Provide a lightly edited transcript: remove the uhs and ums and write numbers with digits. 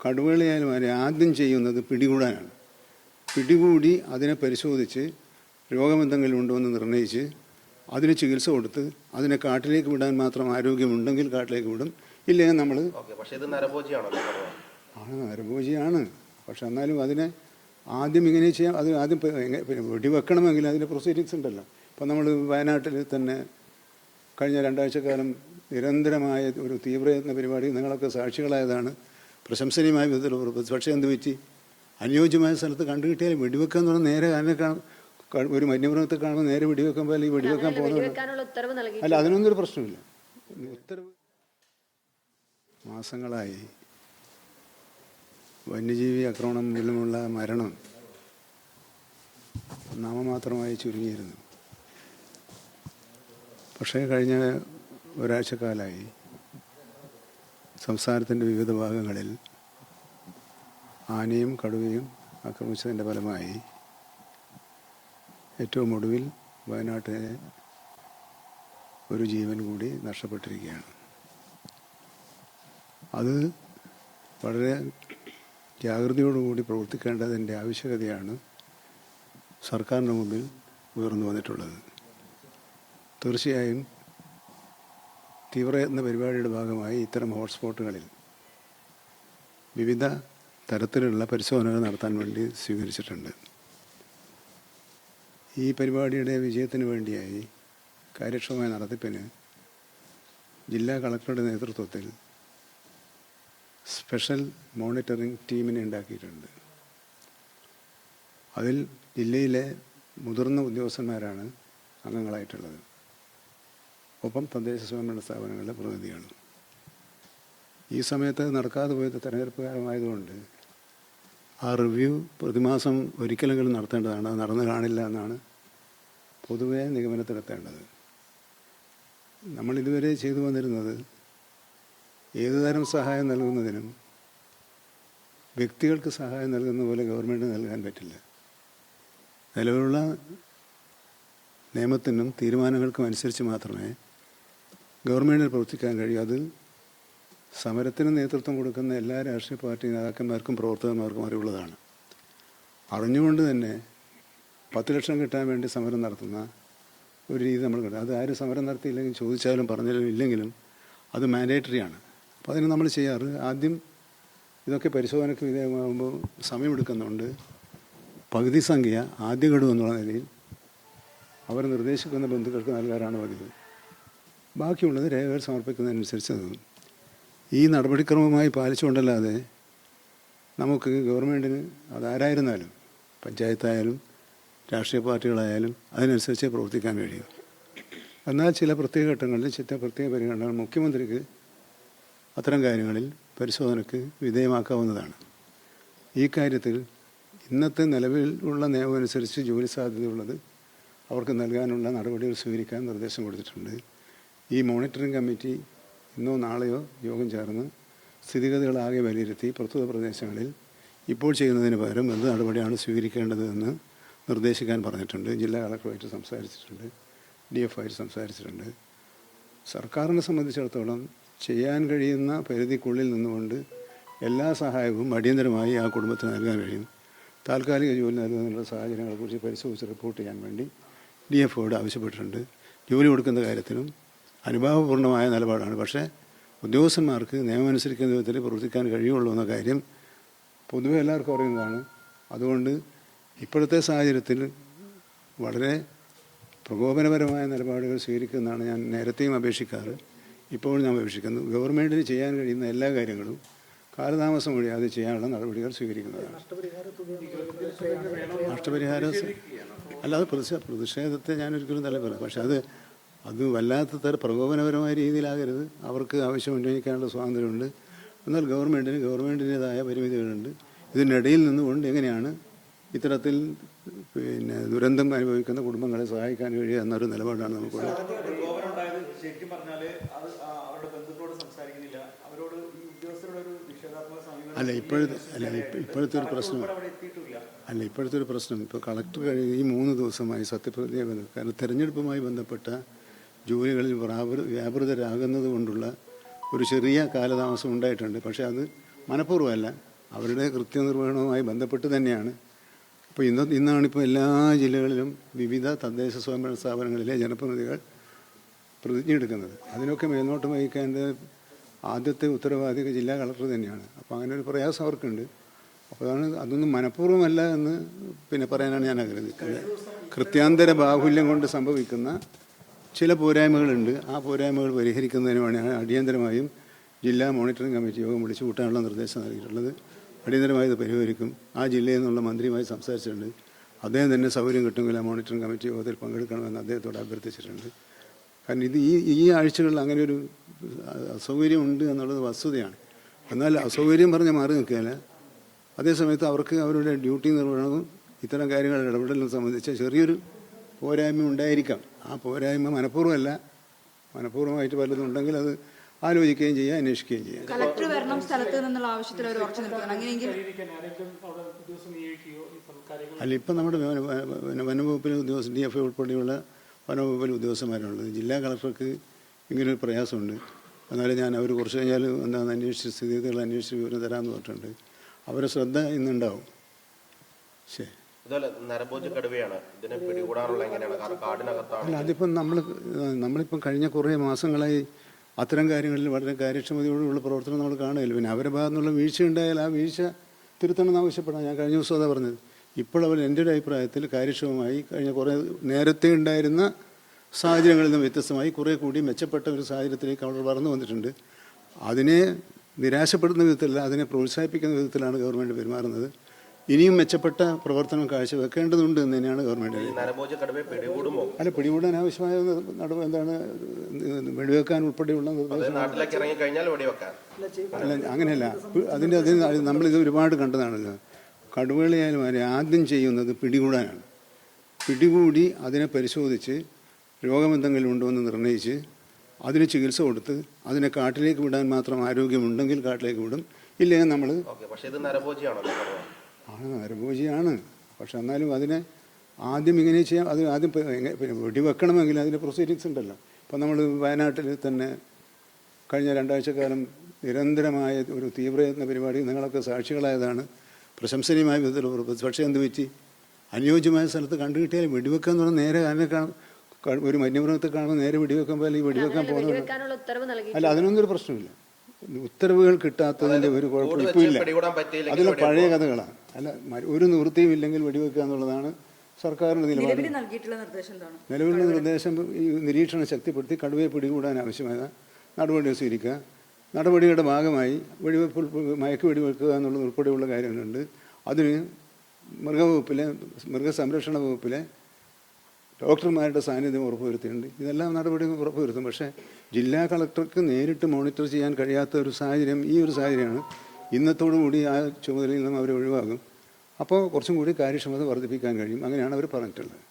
കടുവകളെയായാലും ആദ്യം ചെയ്യുന്നത് പിടികൂടാനാണ്. പിടികൂടി അതിനെ പരിശോധിച്ച് രോഗമെന്തെങ്കിലും ഉണ്ടോ എന്ന് നിർണ്ണയിച്ച് അതിന് ചികിത്സ കൊടുത്ത് അതിനെ കാട്ടിലേക്ക് വിടാൻ മാത്രം ആരോഗ്യമുണ്ടെങ്കിൽ കാട്ടിലേക്ക് വിടും. ഇല്ലെങ്കിൽ നമ്മൾ നരഭോജിയാണ്. പക്ഷെ എന്നാലും അതിനെ ആദ്യം ഇങ്ങനെ ചെയ്യാം. അത് ആദ്യം വെടിവെക്കണമെങ്കിൽ അതിൻ്റെ പ്രൊസീഡിങ്സ് ഉണ്ടല്ലോ. ഇപ്പം നമ്മൾ വയനാട്ടിൽ തന്നെ കഴിഞ്ഞ 2 ആഴ്ചക്കാലം നിരന്തരമായ ഒരു തീവ്രയത്ന പരിപാടി നിങ്ങളൊക്കെ സാക്ഷികളായതാണ്. പ്രശംസനീയമായ വിധത്തിൽ. പക്ഷേ എന്ത് പറ്റി? അനുയോജ്യമായ സ്ഥലത്ത് കണ്ടുകിട്ടിയാൽ വെടിവെക്കുക എന്ന് പറഞ്ഞാൽ നേരെ അതിനെ ഒരു വന്യമൃഗത്തെ കാണുമ്പോൾ നേരെ വെടിവെക്കുമ്പോൾ അല്ലെങ്കിൽ വെടിവെക്കാൻ പോകുന്നത് അല്ല, അതിനൊന്നും ഒരു പ്രശ്നമില്ല. ഉത്തരവ് മാസങ്ങളായി വന്യജീവി ആക്രമണം മൂലമുള്ള മരണം നാമമാത്രമായി ചുരുങ്ങിയിരുന്നു. പക്ഷേ കഴിഞ്ഞ ഒരാഴ്ചക്കാലമായി സംസ്ഥാനത്തിൻ്റെ വിവിധ ഭാഗങ്ങളിൽ ആനയും കടുവയും ആക്രമിച്ചതിൻ്റെ ഫലമായി ഏറ്റവും ഒടുവിൽ വയനാട്ടിലെ ഒരു ജീവൻ കൂടി നഷ്ടപ്പെട്ടിരിക്കുകയാണ്. അത് വളരെ ജാഗ്രതയോടുകൂടി പ്രവർത്തിക്കേണ്ടതിൻ്റെ ആവശ്യകതയാണ് സർക്കാരിൻ്റെ മുമ്പിൽ ഉയർന്നു വന്നിട്ടുള്ളത്. തീർച്ചയായും തീവ്രയത്ന പരിപാടിയുടെ ഭാഗമായി ഇത്തരം ഹോട്ട്സ്പോട്ടുകളിൽ വിവിധ തരത്തിലുള്ള പരിശോധനകൾ നടത്താൻ വേണ്ടി സ്വീകരിച്ചിട്ടുണ്ട്. ഈ പരിപാടിയുടെ വിജയത്തിന് വേണ്ടിയായി കാര്യക്ഷമമായ നടത്തിപ്പിന് ജില്ലാ കളക്ടറുടെ നേതൃത്വത്തിൽ സ്പെഷ്യൽ മോണിറ്ററിംഗ് ടീമിനെ ഉണ്ടാക്കിയിട്ടുണ്ട്. അതിൽ ജില്ലയിലെ മുതിർന്ന ഉദ്യോഗസ്ഥന്മാരാണ് അംഗങ്ങളായിട്ടുള്ളത്. ഒപ്പം തദ്ദേശ സ്വയംഭരണ സ്ഥാപനങ്ങളുടെ പ്രതിനിധികളും. ഈ സമയത്ത് നടക്കാതെ പോയത് തെരഞ്ഞെടുപ്പ് കാലമായതുകൊണ്ട് ആ റിവ്യൂ പ്രതിമാസം ഒരിക്കലെങ്കിലും നടത്തേണ്ടതാണ്. അത് നടന്നു കാണില്ല എന്നാണ് പൊതുവെ നിഗമനത്തിലെത്തേണ്ടത്. നമ്മളിതുവരെ ചെയ്തു വന്നിരുന്നത് ഏതുതരം സഹായം നൽകുന്നതിനും വ്യക്തികൾക്ക് സഹായം നൽകുന്ന പോലെ ഗവൺമെൻറ് നൽകാൻ പറ്റില്ല. നിലവിലുള്ള നിയമത്തിനും തീരുമാനങ്ങൾക്കും അനുസരിച്ച് മാത്രമേ ഗവൺമെൻറ്റിന് പ്രവർത്തിക്കാൻ കഴിയൂ. അത് സമരത്തിന് നേതൃത്വം കൊടുക്കുന്ന എല്ലാ രാഷ്ട്രീയ പാർട്ടി നേതാക്കന്മാർക്കും പ്രവർത്തകന്മാർക്കും അറിവുള്ളതാണ്. അറിഞ്ഞുകൊണ്ട് തന്നെ 10 ലക്ഷം കിട്ടാൻ വേണ്ടി സമരം നടത്തുന്ന ഒരു രീതി നമ്മൾ കണ്ടു. അത് ആരും സമരം നടത്തിയില്ലെങ്കിൽ ചോദിച്ചാലും പറഞ്ഞാലും ഇല്ലെങ്കിലും അത് മാൻഡേറ്ററിയാണ്. അപ്പോൾ അതിന് നമ്മൾ ചെയ്യാറ് ആദ്യം ഇതൊക്കെ പരിശോധനയ്ക്ക് വിധേയമാകുമ്പോൾ സമയമെടുക്കുന്നുണ്ട്. പകുതി സംഖ്യ ആദ്യ ഗഡു എന്നുള്ള നിലയിൽ അവർ നിർദ്ദേശിക്കുന്ന ബന്ധുക്കൾക്ക് നൽകാറാണ് പതിവ്. ബാക്കിയുള്ളത് രേഖകൾ സമർപ്പിക്കുന്നതനുസരിച്ച് നൽകും. ഈ നടപടിക്രമമായി പാലിച്ചുകൊണ്ടല്ലാതെ നമുക്ക് ഗവൺമെൻറ്റിന് അതാരായിരുന്നാലും പഞ്ചായത്തായാലും രാഷ്ട്രീയ പാർട്ടികളായാലും അതിനനുസരിച്ചേ പ്രവർത്തിക്കാൻ കഴിയും. എന്നാൽ ചില പ്രത്യേക ഘട്ടങ്ങളിൽ ചില പ്രത്യേക പരിഗണനകൾ മുഖ്യമന്ത്രിക്ക് അത്തരം കാര്യങ്ങളിൽ പരിശോധനയ്ക്ക് വിധേയമാക്കാവുന്നതാണ്. ഈ കാര്യത്തിൽ ഇന്നത്തെ നിലവിലുള്ള നിയമം അനുസരിച്ച് ജോലി സാധ്യതയുള്ളത് അവർക്ക് നൽകാനുള്ള നടപടികൾ സ്വീകരിക്കാൻ നിർദ്ദേശം കൊടുത്തിട്ടുണ്ട്. ഈ മോണിറ്ററിംഗ് കമ്മിറ്റി ഇന്നോ നാളെയോ യോഗം ചേർന്ന് സ്ഥിതിഗതികളാകെ വിലയിരുത്തി പ്രസ്തുത പ്രദേശങ്ങളിൽ ഇപ്പോൾ ചെയ്യുന്നതിന് പകരം എന്ത് നടപടിയാണ് സ്വീകരിക്കേണ്ടത് എന്ന് നിർദ്ദേശിക്കാൻ പറഞ്ഞിട്ടുണ്ട്. ജില്ലാ കളക്ടറുമായിട്ട് സംസാരിച്ചിട്ടുണ്ട്, DF ആയിട്ട് സംസാരിച്ചിട്ടുണ്ട്. സർക്കാരിനെ സംബന്ധിച്ചിടത്തോളം ചെയ്യാൻ കഴിയുന്ന പരിധിക്കുള്ളിൽ നിന്നുകൊണ്ട് എല്ലാ സഹായവും അടിയന്തരമായി ആ കുടുംബത്തിന് നൽകാൻ കഴിയും. താൽക്കാലിക ജോലി നൽകുന്നതിനുള്ള സാഹചര്യങ്ങളെക്കുറിച്ച് പരിശോധിച്ച് റിപ്പോർട്ട് ചെയ്യാൻ വേണ്ടി DFOയോട് ആവശ്യപ്പെട്ടിട്ടുണ്ട്. ജോലി കൊടുക്കുന്ന കാര്യത്തിലും അനുഭാവപൂർണ്ണമായ നിലപാടാണ്. പക്ഷേ ഉദ്യോഗസ്ഥന്മാർക്ക് നിയമമനുസരിക്കുന്ന വിധത്തിൽ പ്രവർത്തിക്കാൻ കഴിയുള്ളൂ എന്ന കാര്യം പൊതുവെ എല്ലാവർക്കും അറിയുന്നതാണ്. അതുകൊണ്ട് ഇപ്പോഴത്തെ സാഹചര്യത്തിൽ വളരെ പ്രകോപനപരമായ നിലപാടുകൾ സ്വീകരിക്കുന്നതാണ് ഞാൻ നേരത്തെയും അപേക്ഷിക്കാറ്, ഇപ്പോഴും ഞാൻ അപേക്ഷിക്കുന്നു. ഗവൺമെൻറ്റിന് ചെയ്യാൻ കഴിയുന്ന എല്ലാ കാര്യങ്ങളും കാലതാമസം വഴിയാതെ ചെയ്യാനുള്ള നടപടികൾ സ്വീകരിക്കുന്നതാണ്. നഷ്ടപരിഹാരം അല്ലാതെ പ്രതിഷേധത്തെ ഞാനൊരിക്കലും തള്ളിപ്പറയും. പക്ഷെ അത് വല്ലാത്ത പ്രകോപനപരമായ രീതിയിലാകരുത്. അവർക്ക് ആവശ്യം ഉന്നയിക്കാനുള്ള സ്വാതന്ത്ര്യമുണ്ട്. എന്നാൽ ഗവൺമെൻറ്റിൻ്റേതായ പരിമിതികളുണ്ട്. ഇതിനിടയിൽ നിന്നുകൊണ്ട് എങ്ങനെയാണ് ഇത്തരത്തിൽ ദുരന്തം അനുഭവിക്കുന്ന കുടുംബങ്ങളെ സഹായിക്കാൻ കഴിയുക എന്നൊരു നിലപാടാണ് നമുക്കുള്ളത്. ഇപ്പോഴത്തെ ഒരു പ്രശ്നം ഇപ്പോൾ കളക്ടർ ഈ 3 ദിവസമായി സത്യപ്രതിജ്ഞ കാരണം തെരഞ്ഞെടുപ്പുമായി ബന്ധപ്പെട്ട ജോലികളിൽ വ്യാപൃതരാകുന്നത് കൊണ്ടുള്ള ഒരു ചെറിയ കാലതാമസം ഉണ്ടായിട്ടുണ്ട്. പക്ഷേ അത് മനഃപൂർവ്വമല്ല, അവരുടെ കൃത്യനിർവഹണവുമായി ബന്ധപ്പെട്ട് തന്നെയാണ്. അപ്പോൾ ഇന്നാണിപ്പോൾ എല്ലാ ജില്ലകളിലും വിവിധ തദ്ദേശ സ്വയംഭരണ സ്ഥാപനങ്ങളിലെ ജനപ്രതിനിധികൾ പ്രതിജ്ഞയെടുക്കുന്നത്. അതിനൊക്കെ മേൽനോട്ടം വഹിക്കേണ്ടത് ആദ്യത്തെ ഉത്തരവാദി ജില്ലാ കളക്ടർ തന്നെയാണ്. അപ്പോൾ അങ്ങനെ ഒരു പ്രയാസം അവർക്കുണ്ട്. അപ്പോൾ അതൊന്നും മനഃപൂർവ്വമല്ല എന്ന് പറയാനാണ് ഞാൻ ആഗ്രഹിക്കുന്നത്. കൃത്യാന്തര ബാഹുല്യം കൊണ്ട് സംഭവിക്കുന്ന ചില പോരായ്മകളുണ്ട്. ആ പോരായ്മകൾ പരിഹരിക്കുന്നതിന് വേണ്ടിയാണ് അടിയന്തരമായും ജില്ലാ മോണിറ്ററിംഗ് കമ്മിറ്റി യോഗം വിളിച്ചു കൂട്ടാനുള്ള നിർദ്ദേശം നൽകിയിട്ടുള്ളത്. അടിയന്തരമായി ഇത് പരിഹരിക്കും. ആ ജില്ലയിൽ നിന്നുള്ള മന്ത്രിയുമായി സംസാരിച്ചിട്ടുണ്ട്. അദ്ദേഹം തന്നെ സൗകര്യം കിട്ടുമെങ്കിൽ ആ മോണിറ്ററിംഗ് കമ്മിറ്റി യോഗത്തിൽ പങ്കെടുക്കണമെന്ന് അദ്ദേഹത്തോട് അഭ്യർത്ഥിച്ചിട്ടുണ്ട്. കാരണം ഈ ആഴ്ചകളിൽ അങ്ങനെ ഒരു അസൗകര്യം ഉണ്ട് എന്നുള്ളത് വസ്തുതയാണ്. എന്നാൽ അസൗകര്യം പറഞ്ഞ് മാറി നിൽക്കുകയല്ല, അതേസമയത്ത് അവർക്ക് അവരുടെ ഡ്യൂട്ടി നിർവഹണവും ഇത്തരം കാര്യങ്ങളുടെ ഇടപെടലും സംബന്ധിച്ച് ചെറിയൊരു പോരായ്മ ഉണ്ടായിരിക്കാം. ആ പോരായ്മ മനഃപൂർവ്വമായിട്ട് വല്ലതും ഉണ്ടെങ്കിൽ അത് ആലോചിക്കുകയും ചെയ്യുക, അന്വേഷിക്കുകയും ചെയ്യുക. കളക്ടർ വരണം സ്ഥലത്ത് നിന്നുള്ള ആവശ്യത്തിൽ അവർ ഉറച്ചു നിൽക്കണം. അങ്ങനെയെങ്കിൽ അല്ല, ഇപ്പം നമ്മുടെ വനംവകുപ്പിലെ ഉദ്യോഗസ്ഥർ DFO ഉൾപ്പെടെയുള്ള വനംവകുപ്പിലെ ഉദ്യോഗസ്ഥന്മാരാണുള്ളത്. ജില്ലാ കളക്ടർക്ക് ഇങ്ങനൊരു പ്രയാസമുണ്ട്. എന്നാലും ഞാൻ അവർ കുറച്ച് കഴിഞ്ഞാൽ എന്താണെന്ന് അന്വേഷിച്ച് സ്ഥിതിഗതികൾ അന്വേഷിച്ച് വിവരം തരാമെന്ന് പറഞ്ഞിട്ടുണ്ട്. അവരെ ശ്രദ്ധ ഇന്നുണ്ടാവും. ശരി. അല്ല, അതിപ്പം നമ്മളിപ്പം കഴിഞ്ഞ കുറേ മാസങ്ങളായി അത്തരം കാര്യങ്ങളിൽ വളരെ കാര്യക്ഷമതയോടുള്ള പ്രവർത്തനം നമ്മൾ കാണുകയില്ല. പിന്നെ അവരുടെ ഭാഗത്തു നിന്നുള്ള വീഴ്ച ഉണ്ടായാൽ ആ വീഴ്ച തിരുത്തണമെന്ന് ആവശ്യപ്പെടാം. ഞാൻ കഴിഞ്ഞ ദിവസം അതാ പറഞ്ഞത്. ഇപ്പോൾ അവർ എൻ്റെ ഒരു അഭിപ്രായത്തിൽ കാര്യക്ഷമമായി കഴിഞ്ഞ കുറേ നേരത്തെ ഉണ്ടായിരുന്ന സാഹചര്യങ്ങളിൽ നിന്ന് വ്യത്യസ്തമായി കുറേ കൂടി മെച്ചപ്പെട്ട ഒരു സാഹചര്യത്തിലേക്ക് അവർ വളർന്നു വന്നിട്ടുണ്ട്. അതിനെ നിരാശപ്പെടുന്ന വിധത്തിലല്ല, അതിനെ പ്രോത്സാഹിപ്പിക്കുന്ന വിധത്തിലാണ് ഗവൺമെൻറ് പെരുമാറുന്നത്. ഇനിയും മെച്ചപ്പെട്ട പ്രവർത്തനം കാഴ്ചവെക്കേണ്ടതുണ്ട് എന്ന് തന്നെയാണ് ഗവൺമെൻറ്. അല്ല, പിടികൂടാൻ ആവശ്യമായ എന്താണ് വെടിവെക്കാൻ ഉൾപ്പെടെയുള്ള നിർദ്ദേശം. അല്ല, അങ്ങനെയല്ല. അതിന് നമ്മളിത് ഒരുപാട് കണ്ടതാണല്ലോ. കടുവകളെയായാലും ആദ്യം ചെയ്യുന്നത് പിടികൂടാനാണ്. പിടികൂടി അതിനെ പരിശോധിച്ച് രോഗമെന്തെങ്കിലും ഉണ്ടോ എന്ന് നിർണ്ണയിച്ച് അതിന് ചികിത്സ കൊടുത്ത് അതിനെ കാട്ടിലേക്ക് വിടാൻ മാത്രം ആരോഗ്യമുണ്ടെങ്കിൽ കാട്ടിലേക്ക് വിടും. ഇല്ലെങ്കിൽ നമ്മൾ നരഭോജിയാണ്. പക്ഷെ എന്നാലും അതിനെ ആദ്യം ഇങ്ങനെ ചെയ്യാം. അത് ആദ്യം വെടിവെക്കണമെങ്കിൽ അതിൻ്റെ പ്രൊസീഡിങ്സ് ഉണ്ടല്ലോ. ഇപ്പം നമ്മൾ വയനാട്ടിൽ തന്നെ കഴിഞ്ഞ 2 ആഴ്ചക്കാലം നിരന്തരമായ ഒരു തീവ്രയത്ന പരിപാടി നിങ്ങളൊക്കെ സാക്ഷികളായതാണ്. പ്രശംസനീയമായ വിധത്തിൽ ഉറപ്പിച്ചു. പക്ഷേ എന്ത് പറ്റി? അനുയോജ്യമായ സ്ഥലത്ത് കണ്ടുകിട്ടിയാൽ വെടിവെക്കുക എന്ന് പറഞ്ഞാൽ നേരെ അതിനെ ഒരു വന്യമൃഗത്തെ കാണുമ്പോൾ നേരെ വെടിവെക്കുമ്പോൾ ഈ വെടിവെക്കാൻ പോകുന്നത്. അല്ല, അതിനൊന്നൊരു പ്രശ്നമില്ല. ഉത്തരവുകൾ കിട്ടാത്തതിൻ്റെ ഒരു കുഴപ്പം ഇപ്പോൾ ഇല്ല. അതിലെ പഴയ കഥകളാണ്. അല്ല, ഒരു നിവൃത്തിയും ഇല്ലെങ്കിൽ വെടിവെക്കുക എന്നുള്ളതാണ് സർക്കാരിൻ്റെ നിലപാട്. നിലവിലുള്ള നിർദ്ദേശം ഈ നിരീക്ഷണം ശക്തിപ്പെടുത്തി കടുവയെ പിടികൂടാൻ ആവശ്യമായ നടപടികൾ സ്വീകരിക്കുക. നടപടിയുടെ ഭാഗമായി മയക്ക് വെടിവെക്കുക എന്നുള്ളത് ഉൾപ്പെടെയുള്ള കാര്യങ്ങളുണ്ട്. അതിന് മൃഗസംരക്ഷണ വകുപ്പിലെ ഡോക്ടർമാരുടെ സാന്നിധ്യം ഉറപ്പുവരുത്തിയിട്ടുണ്ട്. ഇതെല്ലാം നടപടി ഉറപ്പുവരുത്തും. പക്ഷേ ജില്ലാ കളക്ടർക്ക് നേരിട്ട് മോണിറ്റർ ചെയ്യാൻ കഴിയാത്ത ഒരു സാഹചര്യം, ഈ ഒരു സാഹചര്യമാണ്. ഇന്നത്തോടു കൂടി ആ ചുമതലയിൽ നിന്നും അവർ ഒഴിവാകും. അപ്പോൾ കുറച്ചും കൂടി കാര്യക്ഷമത വർദ്ധിപ്പിക്കാൻ കഴിയും. അങ്ങനെയാണ് അവർ പറഞ്ഞിട്ടുള്ളത്.